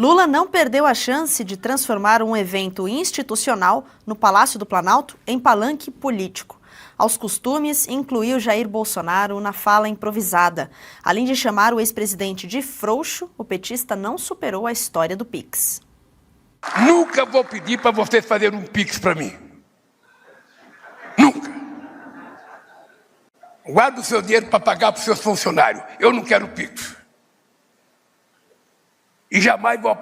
Lula não perdeu a chance de transformar um evento institucional no Palácio do Planalto em palanque político. Aos costumes, incluiu Jair Bolsonaro na fala improvisada. Além de chamar o ex-presidente de frouxo, o petista não superou a história do Pix. Nunca vou pedir para vocês fazerem um Pix para mim. Nunca. Guarda o seu dinheiro para pagar para os seus funcionários. Eu não quero Pix. E jamais vou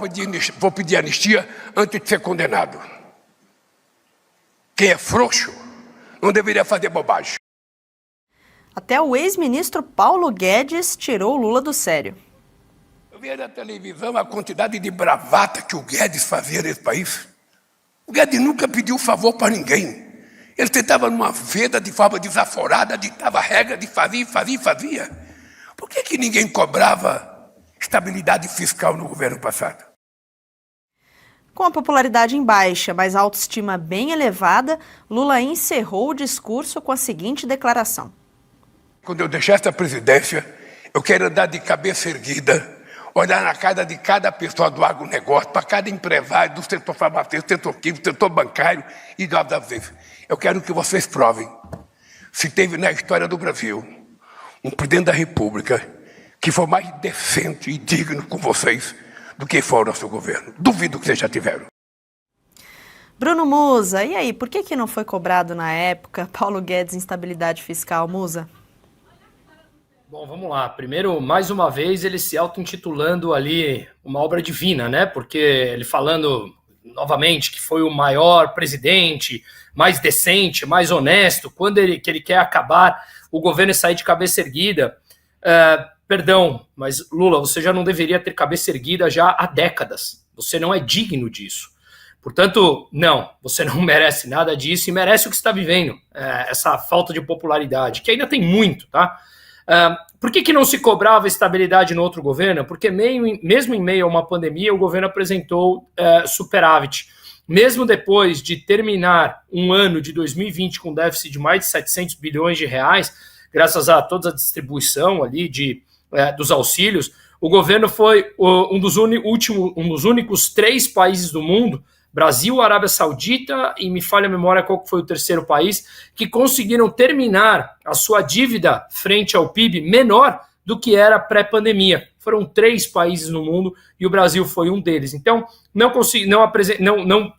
pedir anistia antes de ser condenado. Quem é frouxo não deveria fazer bobagem. Até o ex-ministro Paulo Guedes tirou Lula do sério. Eu vi na televisão a quantidade de bravata que o Guedes fazia nesse país. O Guedes nunca pediu favor para ninguém. Ele tentava numa veda de forma desaforada, ditava regra de fazia. Por que ninguém cobrava estabilidade fiscal no governo passado? Com a popularidade em baixa, mas a autoestima bem elevada, Lula encerrou o discurso com a seguinte declaração. Quando eu deixar essa presidência, eu quero andar de cabeça erguida, olhar na cara de cada pessoa do agronegócio, para cada empresário do setor farmacêutico, setor químico, setor bancário e das vezes. Eu quero que vocês provem se teve na história do Brasil um presidente da República que foi mais decente e digno com vocês do que foi o nosso governo. Duvido que vocês já tiveram. Bruno Musa, e aí, por que não foi cobrado na época Paulo Guedes instabilidade fiscal, Musa? Bom, vamos lá. Primeiro, mais uma vez, ele se auto-intitulando ali uma obra divina, né? Porque ele falando novamente que foi o maior presidente, mais decente, mais honesto, quando ele quer acabar o governo e sair de cabeça erguida. Perdão, mas Lula, você já não deveria ter cabeça erguida já há décadas. Você não é digno disso. Portanto, não, você não merece nada disso e merece o que está vivendo, essa falta de popularidade, que ainda tem muito, tá? Por que não se cobrava estabilidade no outro governo? Porque mesmo em meio a uma pandemia, o governo apresentou superávit. Mesmo depois de terminar um ano de 2020 com déficit de mais de 700 bilhões de reais, graças a toda a distribuição ali dos auxílios, o governo foi um dos únicos 3 países do mundo, Brasil, Arábia Saudita e me falha a memória qual foi o terceiro país, que conseguiram terminar a sua dívida frente ao PIB menor do que era pré-pandemia. Foram 3 países no mundo e o Brasil foi um deles. Então, não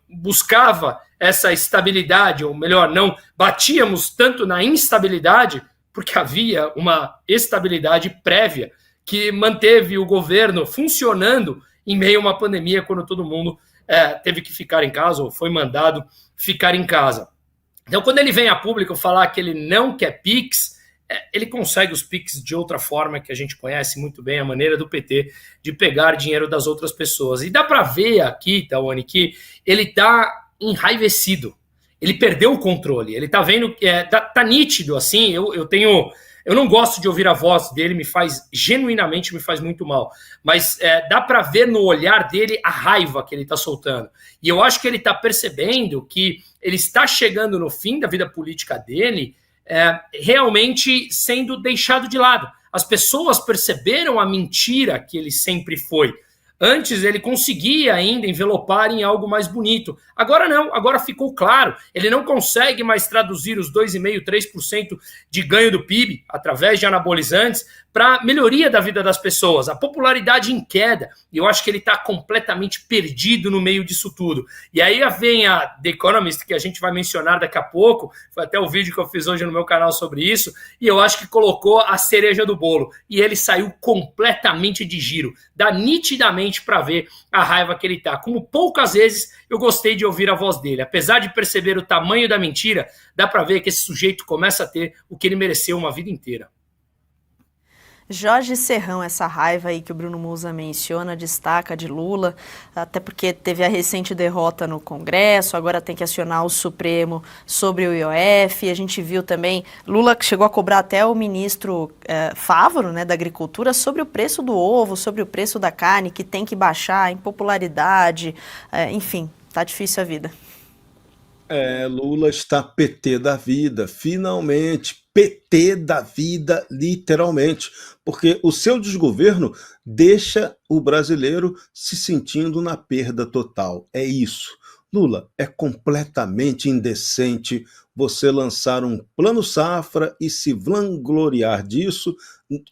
buscava essa estabilidade, ou melhor, não batíamos tanto na instabilidade, porque havia uma estabilidade prévia que manteve o governo funcionando em meio a uma pandemia, quando todo mundo teve que ficar em casa, ou foi mandado ficar em casa. Então, quando ele vem a público falar que ele não quer PIX, ele consegue os PIX de outra forma, que a gente conhece muito bem, a maneira do PT de pegar dinheiro das outras pessoas. E dá para ver aqui, Tawane, que ele está enraivecido. Ele perdeu o controle, ele tá vendo, tá nítido, assim, eu não gosto de ouvir a voz dele, genuinamente me faz muito mal, mas dá para ver no olhar dele a raiva que ele tá soltando, e eu acho que ele tá percebendo que ele está chegando no fim da vida política dele, realmente sendo deixado de lado. As pessoas perceberam a mentira que ele sempre foi. Antes ele conseguia ainda envelopar em algo mais bonito. Agora não, agora ficou claro. Ele não consegue mais traduzir os 2,5%, 3% de ganho do PIB através de anabolizantes para melhoria da vida das pessoas. A popularidade em queda. E eu acho que ele está completamente perdido no meio disso tudo. E aí vem a The Economist, que a gente vai mencionar daqui a pouco. Foi até o vídeo que eu fiz hoje no meu canal sobre isso. E eu acho que colocou a cereja do bolo. E ele saiu completamente de giro. Dá nitidamente para ver a raiva que ele tá. Como poucas vezes eu gostei de ouvir a voz dele. Apesar de perceber o tamanho da mentira, dá para ver que esse sujeito começa a ter o que ele mereceu uma vida inteira. Jorge Serrão, essa raiva aí que o Bruno Musa menciona, destaca de Lula, até porque teve a recente derrota no Congresso, agora tem que acionar o Supremo sobre o IOF, a gente viu também, Lula chegou a cobrar até o ministro Fávaro, né, da Agricultura, sobre o preço do ovo, sobre o preço da carne, que tem que baixar, a impopularidade, enfim, tá difícil a vida. Lula está PT da vida, finalmente PT da vida, literalmente, porque o seu desgoverno deixa o brasileiro se sentindo na perda total. É isso. Lula, é completamente indecente você lançar um plano safra e se vangloriar disso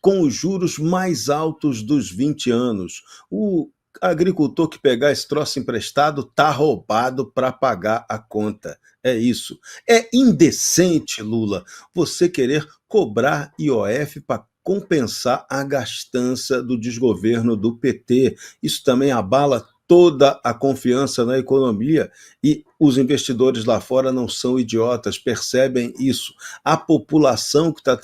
com os juros mais altos dos 20 anos. O agricultor que pegar esse troço emprestado tá roubado para pagar a conta. É isso. É indecente, Lula, você querer cobrar IOF para compensar a gastança do desgoverno do PT. Isso também abala toda a confiança na economia e os investidores lá fora não são idiotas, percebem isso. A população que está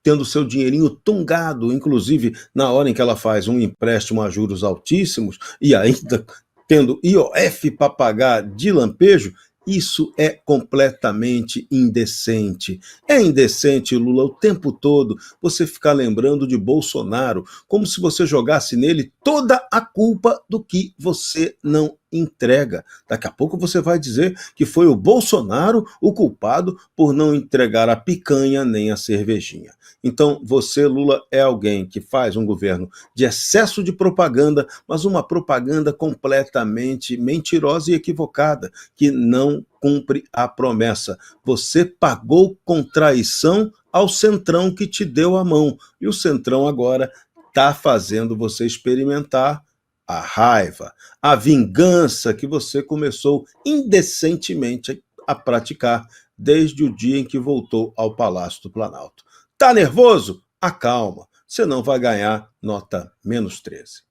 tendo seu dinheirinho tongado, inclusive na hora em que ela faz um empréstimo a juros altíssimos e ainda tendo IOF para pagar de lampejo, isso é completamente indecente. É indecente, Lula, o tempo todo você ficar lembrando de Bolsonaro, como se você jogasse nele toda a culpa do que você não entrega. Daqui a pouco você vai dizer que foi o Bolsonaro o culpado por não entregar a picanha nem a cervejinha. Então, você, Lula, é alguém que faz um governo de excesso de propaganda, mas uma propaganda completamente mentirosa e equivocada, que não cumpre a promessa. Você pagou com traição ao Centrão que te deu a mão. E o Centrão agora está fazendo você experimentar a raiva, a vingança que você começou indecentemente a praticar desde o dia em que voltou ao Palácio do Planalto. Tá nervoso? Acalma, você não vai ganhar nota -13.